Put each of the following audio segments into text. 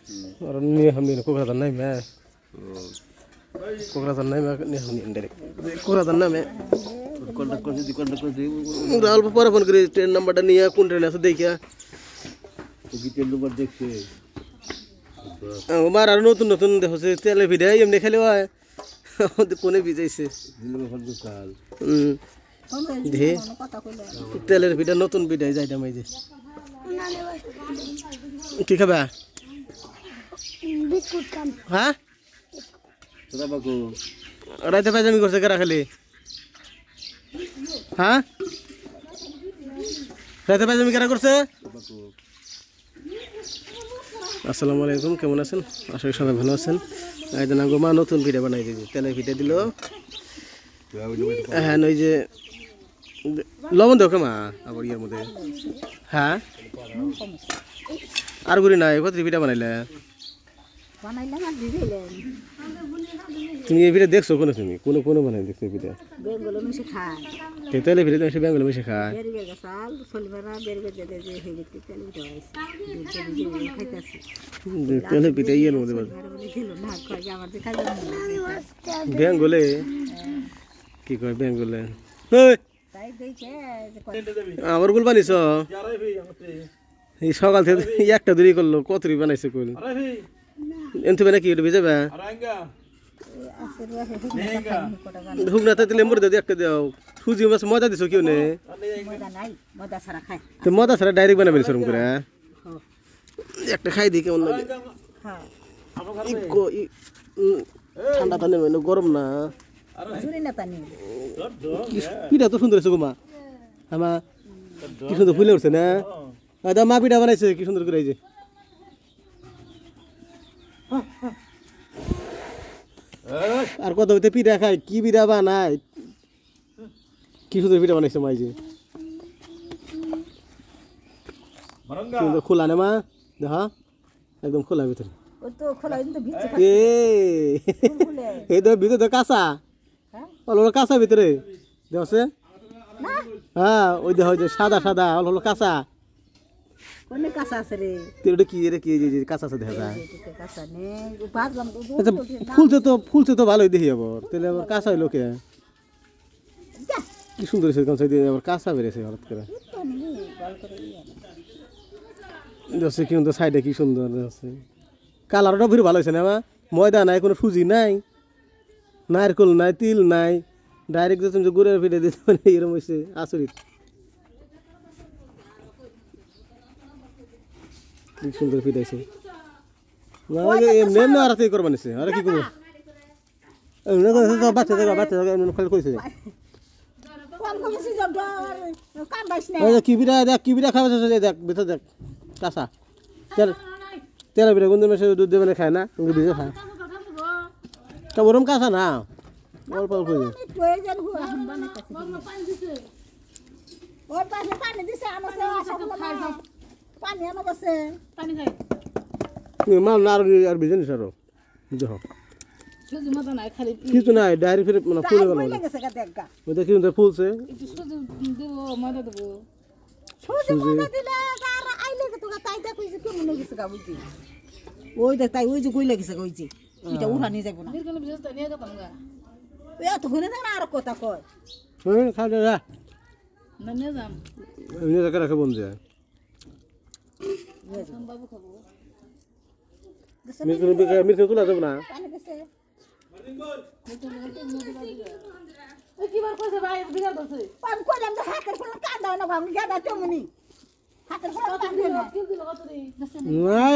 और नहीं हम नहीं कोकरा नहीं मैं कोकरा नहीं मैं नहीं हम नहीं डायरेक्ट कोकरा ना मैं राहुल पर फोन करे ट्रेन नंबरটা নিয়ে কোন ট্রেন আছে দেখিয়া কি ট্রেন নম্বর দেখছে আমার আর নতুন নতুন দেখছে তেলে ভিড়ে এমনি খেলে হয় কোনে ভিজাইছে কাল দে তেলের ভিড়ে নতুন ভিড়ে যাইতাম এই যে কি খাবা বিস্কুট খাম হ্যাঁ তোরা বাকু রাতে পাজামি করছে কারা খালি হ্যাঁ রাতে পাজামি কারা করছে আসসালামু আলাইকুম কেমন আছেন আশা করি সবাই ভালো আছেন এই দিন গো মা নতুন ভিডিও বানাই দিয়েছে তেলে ভিডিও দিল হ্যাঁ ওই যে লবণ দাও মা আবার ইয়ার মধ্যে হ্যাঁ আর গুলি নাই কত ভিডিও বানাইলে বানাইলাম আর দিলেন তুমি এই ভিডিও দেখছো কোন তুমি কোন কোন বানাই দেখছো ভিডিও বেঙ্গল মিশে খায় তেলে ভিডিও তুমি বেঙ্গল মিশে খায় বেরবে গাছাল সলিবারা বেরবে যে যে হেলিতে তেল উঠাইছে দুধ দিয়ে খাইতাছে তেলে ভিডিও ইয়ার মধ্যে দিল না কই আমার দেখা যায় বেঙ্গলে কি কয় বেঙ্গলে ওই তাই দেখে আমার গুল বানিছ এই সকাল থেকে একটা দেরি করলো কতরি বানাইছে কইল এনতে বানা কি ভিজে বা হুগনাতে দিলে মোর দাদি একটা দাও সুজি মাছ মজা দিছো কিও নে মজা নাই মজা সারা খায় তো মজা সারা ডাইরেক্ট বানাবেন শরম করে একটা খাই দি কেমন লাগে হ্যাঁ ইকো ঠান্ডা টানে মানে গরম না জুরি না তানি পিঠা তো সুন্দর হয়েছে গো মা আমা কি সুন্দর ফুলে উঠছে না দাদা মা পিঠা বানাইছে কি সুন্দর করে এই যে আর কত হইতে পিঠা খায় কি পিঠা বানায় কি সুন্দর পিঠা বানাইছে মা এই যে সুন্দর খোলা না মা দেখা একদম খোলা ভিতরে ও তো খোলা কিন্তু ভিজে এই তো ভিতরে তো কাঁচা অল্প কাঁচা ভিতরে দেখছে হ্যাঁ ওই দেখ যে সাদা সাদা অল্প কাঁচা কোনে কাঁচা আছে রে তেলটা কি রে কি যে কাঁচা আছে দেখা যায় কাঁচা নে ভাজলাম ফুলছে তো ভালোই দেখি আবার তেলে আবার কাঁচা হইলো কে কি সুন্দর হয়েছে কাঁচা দিয়ে আবার কাঁচা বেরিয়েছে হঠাৎ করে দেখছে কি সুন্দর সাইডে কি সুন্দর আছে কালারটা ভুরি ভালো হয়েছে না মা ময়দা নাই কোনো সুজি নাই নারকেল নাই তিল নাই ডাইরেক্ট যে তুমি গুড়ের ফিরে দিতে মানে এরকম হয়েছে আচরিত কি সুন্দর ফিটাইছে এমনি এমনি আর কি করবা নিছে আর কি করবো বাচ্চা জায়গা খালি কইছে কি বিড়া দেখ কি বিড়া খাওয়া দেখ ভিতর দেখ কাঁচা তেল বিড়া কোন মাসে দুধ দেবে খায় না তুমি ভিজে খায় তা ওরম কাঁচা না অল্প অল্প মাল না আর ভিজে নিস আরো দেখো কিছু নাই ডায়েরি ফিরে মানে ফুলে গেল দেখি ফুলছে ওই দেখ তাই ওই যে কই লাগিছে ওই যে এটা উঠা নিয়ে যাবো না এতক্ষণে দেখ না আর কথা কয় খাও যা না নিয়ে যাম নিয়ে রাখা রাখা বন্ধ যায় মির্চ তোলা যাবে না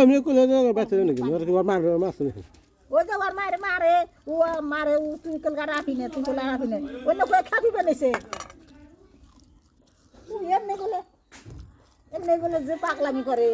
এমনি করলে বাচ্চা নাকি মাছ নাকি ওই যে ওর মারে মারে ও মারে ও তুই কলকা রাখি না তুই কলকা রাখি না অন্য করে খাবি বানাইছে তুই এমনি বলে যে পাগলামি করে